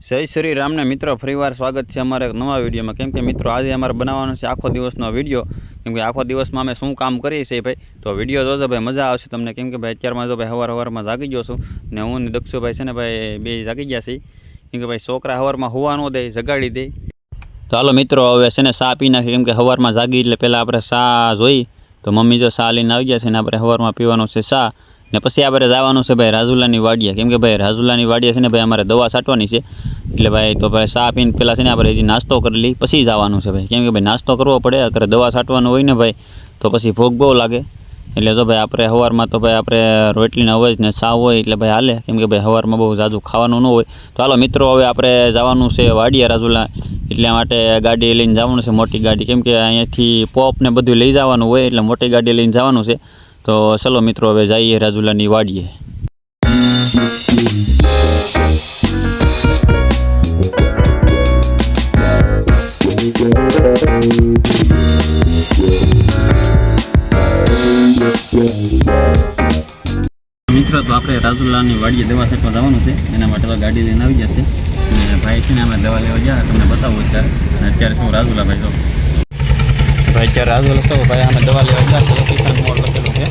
જય શ્રી રામને મિત્રો, ફરીવાર સ્વાગત છે અમારા એક નવા વિડીયોમાં. કેમ કે મિત્રો આજે અમારે બનાવવાનો છે આખો દિવસનો વિડીયો. કેમ કે આખો દિવસમાં અમે શું કામ કરીએ છીએ ભાઈ, તો વિડીયો જોજો ભાઈ, મજા આવશે તમને. કેમ કે ભાઈ અત્યારમાં જો ભાઈ સવારમાં જાગી ગયો છું ને હું ને દક્ષુભાઈ છે ને ભાઈ બે જાગી ગયા છે. કેમ કે ભાઈ છોકરા સવારમાં હોવા ન દે, જગાડી દે. તો હાલો મિત્રો હવે છે ને ચા પી નાખી. કેમ કે સવારમાં જાગી એટલે પહેલાં આપણે ચા જોઈ, તો મમ્મી જો ચા લઈને આવી ગયા છે ને આપણે સવારમાં પીવાનું છે ચા. ને પછી આપણે જવાનું છે ભાઈ રાજુલાની વાડીએ. કેમ કે ભાઈ રાજુલાની વાડીએ છે ને ભાઈ અમારે દવા છાંટવાની છે. એટલે ભાઈ તો ભાઈ ચા પીને પહેલાં છે ને આપણે હજી નાસ્તો કરી લઈ, પછી જવાનું છે ભાઈ. કેમ કે ભાઈ નાસ્તો કરવો પડે, અગર દવા છાંટવાનું હોય ને ભાઈ તો પછી ભૂખ બહુ લાગે. એટલે તો ભાઈ આપણે સવારમાં તો ભાઈ આપણે રોટલીના હોય ને ચા હોય એટલે ભાઈ હાલે. કેમ કે ભાઈ સવારમાં બહુ ઝાઝું ખાવાનું ન હોય. તો હાલો મિત્રો હવે આપણે જવાનું છે વાડીએ રાજુલા, એટલા માટે ગાડી લઈને જવાનું છે, મોટી ગાડી. કેમ કે અહીંયાથી પોપ ને બધું લઈ જવાનું હોય એટલે મોટી ગાડી લઈને જવાનું છે. તો ચલો મિત્રો હવે જઈએ રાજુલાની વાડીએ. મિત્રો તો આપણે રાજુલાની વાડીએ દવા છાંટવા જવાનું છે, એના માટે તો ગાડી લઈને આવી જશે. અને ભાઈ છે ને અમે દવા લેવા ગયા, તમને બતાવું અત્યારે શું રાજુલા ભાઈ. તો ભાઈ અત્યારે રાજુલા તો ભાઈ અમે દવા લેવા ગયા છે, કિસાન મોલ લખેલું છે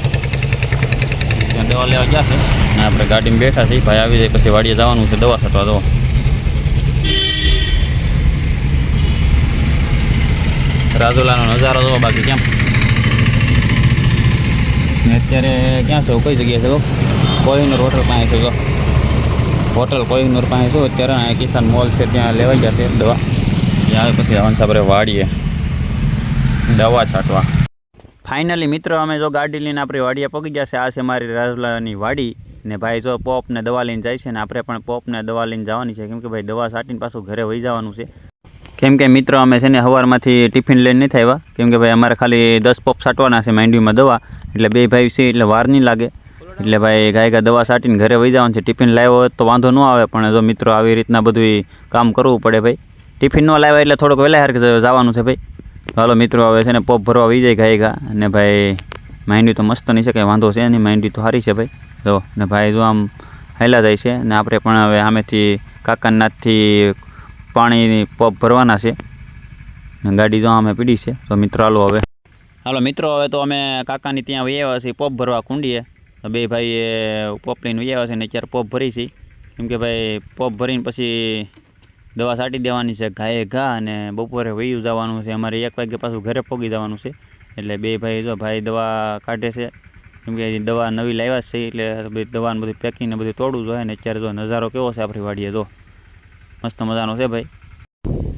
ત્યાં દવા લેવા ગયા છે. અને આપણે ગાડીમાં બેઠા છીએ, ભાઈ આવી જાય પછી વાડીએ જવાનું છે દવા છાંટવા. તો રાજુલાનો નજારો જોવો બાકી કેમ. અત્યારે ક્યાં છો, કઈ જગ્યાએ છો? કોહિનૂર હોટલ પાસે છો. હોટલ કોહિનૂર પાસે છું અત્યારે. અહીંયા કિસાન મોલ છે ત્યાં લેવાઈ જશે દવા. ત્યાં આવે પછી આવવાનું આપણે વાડીએ દવા છાંટવા. ફાઇનલી મિત્રો અમે જો ગાડી લઈને આપણી વાડીએ પગી ગયા છે. આ છે મારી રાજુલાની વાડી. ને ભાઈ જો પોપને દવા લઈને જાય છે ને આપણે પણ પોપને દવા લઈને જવાની છે. કેમ કે ભાઈ દવા છાંટીને પાછું ઘરે વહી જવાનું છે. કેમ કે મિત્રો અમે છે ને સવારમાંથી ટિફિન લઈને નથી આવ્યા. કેમ કે ભાઈ અમારે ખાલી 10 પોપ છાંટવાના છે માંડવીમાં દવા. એટલે બે ભાઈ છે એટલે વાર નહીં લાગે. એટલે ભાઈ ગાયકા દવા છાંટીને ઘરે વહી જવાનું છે. ટિફિન લાવ્યો હોય તો વાંધો ન આવે, પણ જો મિત્રો આવી રીતના બધું કામ કરવું પડે ભાઈ. ટિફિન ન લાવ્યા એટલે થોડોક વહેલા જવાનું છે ભાઈ. હાલો મિત્રો હવે છે ને પોપ ભરવા વહી જાય ગાયકા. અને ભાઈ માંડવી તો મસ્ત નહીં છે, કંઈ વાંધો છે નહીં, માંડવી તો સારી છે ભાઈ. જો ને ભાઈ જો આમ હાલ્યા જાય છે. ને આપણે પણ હવે આમેથી કાકાનાથથી પાણીની પોપ ભરવાના છે. ગાડી જો અમે પીડી છે. તો મિત્રો હાલો મિત્રો હવે તો અમે કાકાની ત્યાં વહી આવ્યા છીએ પોપ ભરવા કુંડીએ. તો બે ભાઈએ પોપ લઈને વહી આવ્યા છે ને અત્યારે પોપ ભરી છે. કેમ કે ભાઈ પોપ ભરીને પછી દવા છાંટી દેવાની છે ઘાએ ઘા. અને બપોરે વહી જવાનું છે અમારે 1 વાગે પાછું ઘરે પહોંચી જવાનું છે. એટલે બે ભાઈ જો ભાઈ દવા કાઢે છે. કેમ કે દવા નવી લાવ્યા છે એટલે દવાનું બધું પેકિંગને બધું તોડવું જોઈએ. ને અત્યારે જો નજારો કેવો છે આપણી વાડીએ, જો મસ્ત મજાનો છે ભાઈ.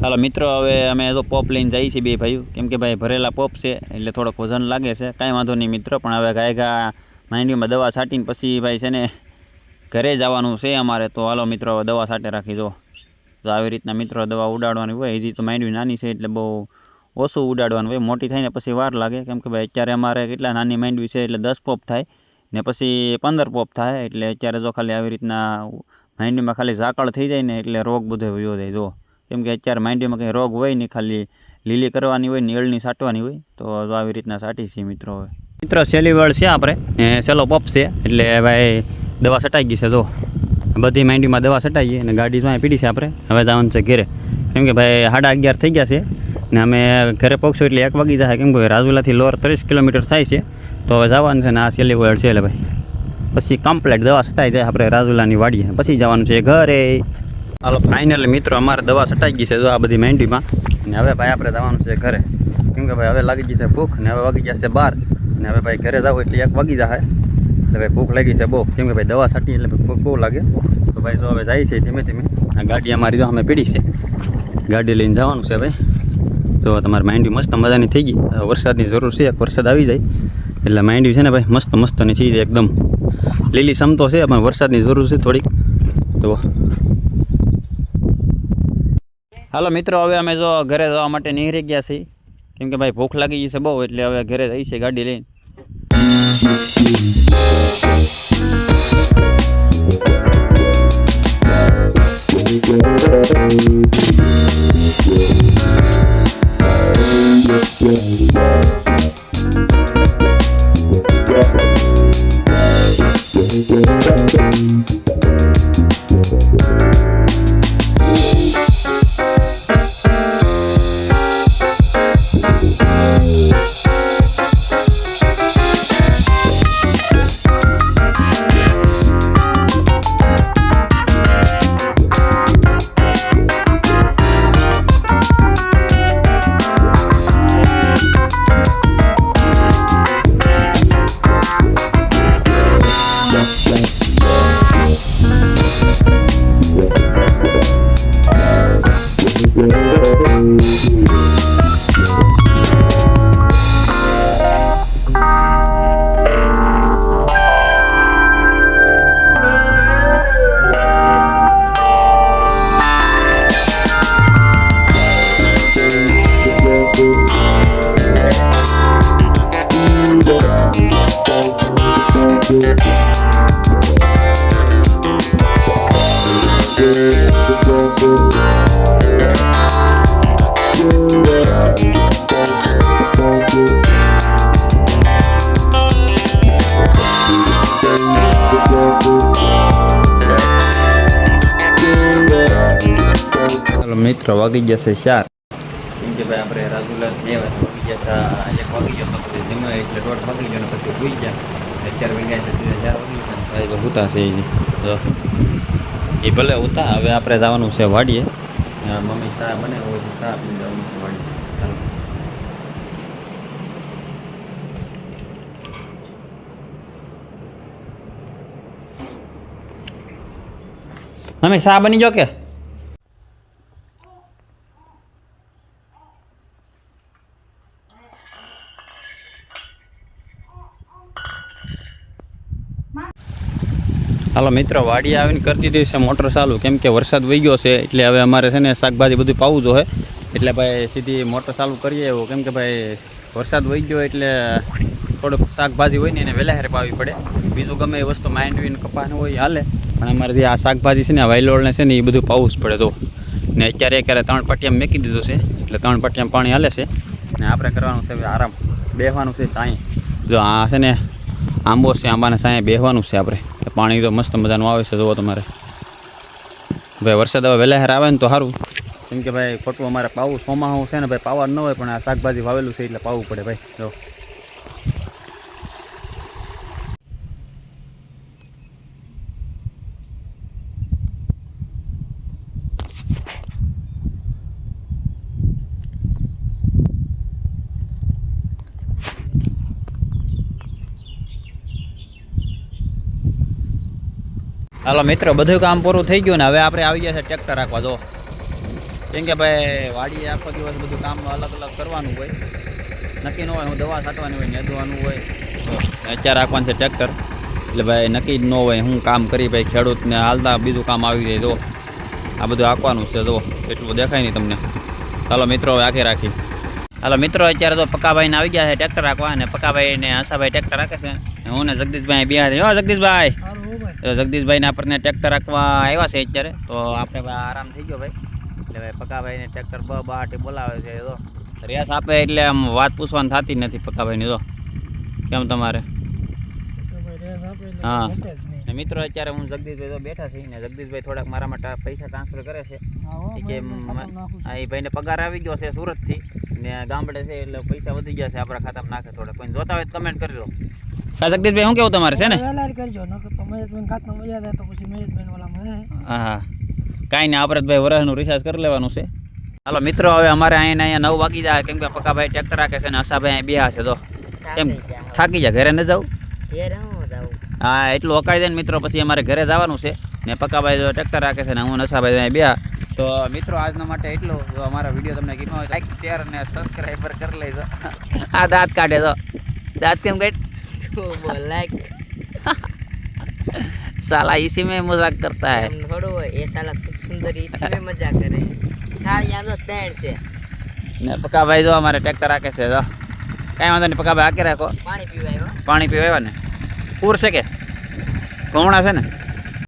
હાલો મિત્રો હવે અમે તો પોપ લઈને જઈએ છીએ બે ભાઈઓ. કેમ કે ભાઈ ભરેલા પોપ છે એટલે થોડોક વજન લાગે છે, કાંઈ વાંધો નહીં મિત્રો. પણ હવે ગાયગા માંડવીમાં દવા છાંટીને પછી ભાઈ છે ને ઘરે જવાનું છે અમારે. તો હાલો મિત્રો હવે દવા છાંટે રાખી. જો તો આવી રીતના મિત્રો દવા ઉડાડવાની હોય. હજી તો માંડવી નાની છે એટલે બહુ ઓછું ઉડાડવાનું હોય, મોટી થાય ને પછી વાર લાગે. કેમ કે ભાઈ અત્યારે અમારે કેટલા નાની માંડવી છે એટલે 10 પોપ થાય ને પછી 15 પોપ થાય. એટલે અત્યારે જો ખાલી આવી રીતના માંડવીમાં ખાલી ઝાકળ થઈ જાય ને એટલે રોગ બધો વયો જાય. જો કેમ કે અત્યારે માંડવીમાં કંઈ રોગ હોય નહીં, ખાલી લીલી કરવાની હોય ને એળની છાંટવાની હોય. તો આવી રીતના છાંટી છીએ મિત્રો. હવે મિત્રો સેલી વળ છે આપણે, સેલો પોપ છે એટલે ભાઈ દવા છટાઈ ગઈ છે. જો બધી માંડવીમાં દવા છટાઈ ગઈ અને ગાડી જો પીડી છે આપણે. હવે જવાનું છે ઘરે. કેમ કે ભાઈ 11:30 થઈ ગયા છે ને અમે ઘરે પહોંચશું એટલે 1 વાગી જાય. કેમ કે રાજુલાથી લોર 30 કિલોમીટર થાય છે. તો હવે જવાનું છે ને આ સેલી વળ છે એટલે ભાઈ પછી કમ્પ્લેટ દવા છટાઈ જાય આપણે રાજુલાની વાડીએ, પછી જવાનું છે ઘરે. હાલો ફાઇનલી મિત્રો અમારે દવા છટાઈ ગઈ છે જો આ બધી માંડવીમાં. ને હવે ભાઈ આપણે જવાનું છે ઘરે. કેમ કે ભાઈ હવે લાગી ગઈ છે ભૂખ ને હવે વાગી જશે 12. ને હવે ભાઈ ઘરે જાવ એટલે 1 વાગી જાય. એટલે ભાઈ ભૂખ લાગી છે બહુ. કેમ કે ભાઈ દવા છાંટી એટલે ભૂખ બહુ લાગે. તો ભાઈ જો હવે જાય છે ધીમે ધીમે. આ ગાડી અમારી જો અમે પીડી છે, ગાડી લઈને જવાનું છે ભાઈ. તો તમારી માંડવી મસ્ત મજાની થઈ ગઈ. વરસાદની જરૂર છે, એક વરસાદ આવી જાય એટલે માંડવી છે ને ભાઈ મસ્ત મસ્તની થઈ જાય, એકદમ લીલી સમતો છે પણ વરસાદની જરૂર છે થોડીક. તો હાલો મિત્રો હવે અમે જો ઘરે જવા માટે નીકળી ગયા છીએ. કેમ કે ભાઈ ભૂખ લાગી ગઈ છે બહુ એટલે હવે ઘરે જઈએ છીએ ગાડી લઈને. મિત્રો વાગી જશે 4 કેમ કે ભાઈ આપણે રાજુલા 2 વાગી ગયા હતા 1 વાગી ગયો તો પછી જમ્યા એટલે 1:30 વાગી ગયો ને પછી સુઈ ગયા 4 વાગ્યા તો 4 વાગી ગયા ભાઈ તો હુતા છે તો એ ભલે હુતા હવે આપણે જવાનું છે વાડીએ મમ્મી ચા બનાવ્યો છે ચા પી જવાનું છે વાડીએ મમ્મી ચા બની જો કે હાલો મિત્રો વાડી આવીને કરી દીધી છે મોટર ચાલુ કેમ કે વરસાદ વહી ગયો છે એટલે હવે અમારે છે ને શાકભાજી બધું પાવું જોઈએ એટલે ભાઈ સીધી મોટર ચાલુ કરીએ એવું કેમ કે ભાઈ વરસાદ વહી ગયો એટલે થોડુંક શાકભાજી હોય ને એને વહેલા હેરે પાવી પડે બીજું ગમે એ વસ્તુ માંડવીને કપાનું હોય હાલે પણ અમારે જે આ શાકભાજી છે ને આ વાયલોળને છે ને એ બધું પાવું જ પડે તો ને અત્યારે 3 પાટિયામાં મેકી દીધું છે એટલે 3 પાટિયામાં પાણી હાલે છે ને આપણે કરવાનું છે હવે આરામ બેસવાનું છે સાંઈ જો આ છે ને આંબો છે આંબાને સાંઈ બેસવાનું છે આપણે પાણી તો મસ્ત મજાનું આવે છે જુઓ તમારે ભાઈ વરસાદ હવે વહેલા હેર આવે ને તો સારું કેમ કે ભાઈ ખોટું અમારે પાવું સોમાહું છે ને ભાઈ પાવા ન હોય પણ આ શાકભાજી વાવેલું છે એટલે પાવું પડે ભાઈ જો હાલો મિત્રો બધું કામ પૂરું થઈ ગયું ને હવે આપણે આવી ગયા છે ટ્રેક્ટર રાખવા જો કેમ કે ભાઈ વાડીએ આખો દિવસ બધું કામ અલગ અલગ કરવાનું હોય નક્કી ન હોય હું દવા છાંટવાની હોય નેદવાનું હોય અત્યારે રાખવાનું છે ટ્રેક્ટર એટલે ભાઈ નક્કી જ ન હોય હું કામ કરી ભાઈ ખેડૂતને હાલતા બીજું કામ આવી જાય જો આ બધું આંકવાનું છે જો એટલું દેખાય નહીં તમને ચાલો મિત્રો હવે આખી રાખી હાલો મિત્રો અત્યારે તો પક્કાભાઈને આવી ગયા છે ટ્રેક્ટર રાખવા અને પક્કાભાઈ ને આશાભાઈ ટ્રેક્ટર રાખે છે હું ને જગદીશભાઈ બે હો જગદીશભાઈ તો જગદીશભાઈને આપણને ટ્રેક્ટર રાખવા આવ્યા છે અત્યારે તો આપણે આરામ થઈ ગયો ભાઈ એટલે ભાઈ પક્કાભાઈને ટ્રેક્ટર બાટી બોલાવે છે તો રેસ આપે એટલે આમ વાત પૂછવાની થતી નથી પક્કાભાઈની તો કેમ તમારે હા ને મિત્રો અત્યારે હું જગદીશભાઈ તો બેઠા છીએ ને જગદીશભાઈ થોડાક મારા માટે પૈસા ટ્રાન્સફર કરે છે કે એ ભાઈને પગાર આવી ગયો છે સુરતથી ને ગામડે છે એટલે પૈસા વધી ગયા છે આપણા ખાતામાં નાખે થોડા કોઈ જોતા હોય તો કમેન્ટ કરી લો જગદીશભાઈ શું કેવું તમારે છે ને હા કાંઈ નહીં આપણે ભાઈ વરસનું રિચાર્જ કરી લેવાનું છે હાલો મિત્રો હવે અમારે અહીંયા 9 વાગી જાય કેમ કે પક્કાભાઈ ટ્રેક્ટર રાખે છે ને આશાભાઈ અહીં બેહા છે તો કેમ થાકી જાય ઘરે ન જાઉં હા એટલું અકાઈ જાય ને મિત્રો પછી અમારે ઘરે જવાનું છે ને પક્કાભાઈ જો ટ્રેક્ટર રાખે છે ને હું આશાભાઈ અહીં બેહા તો મિત્રો આજના માટે એટલું જો અમારા વિડીયો તમને ગમ્યો હોય લાઈક શેર અને સબસ્ક્રાઈબર કરી લેજો આ દાંત કાઢે તો दांत केम गए लाइक साला इसी में मजाक करता है छोड़ो ये साला सुंदर इसी में मजाक करे साल यानो तेड़ से ने पक्का भाई जो हमारे ट्रैक्टर आके से जो कहीं वांधो नहीं पक्का भाई आके रखो पानी पीवायो ने पूर से के कोमड़ा से ने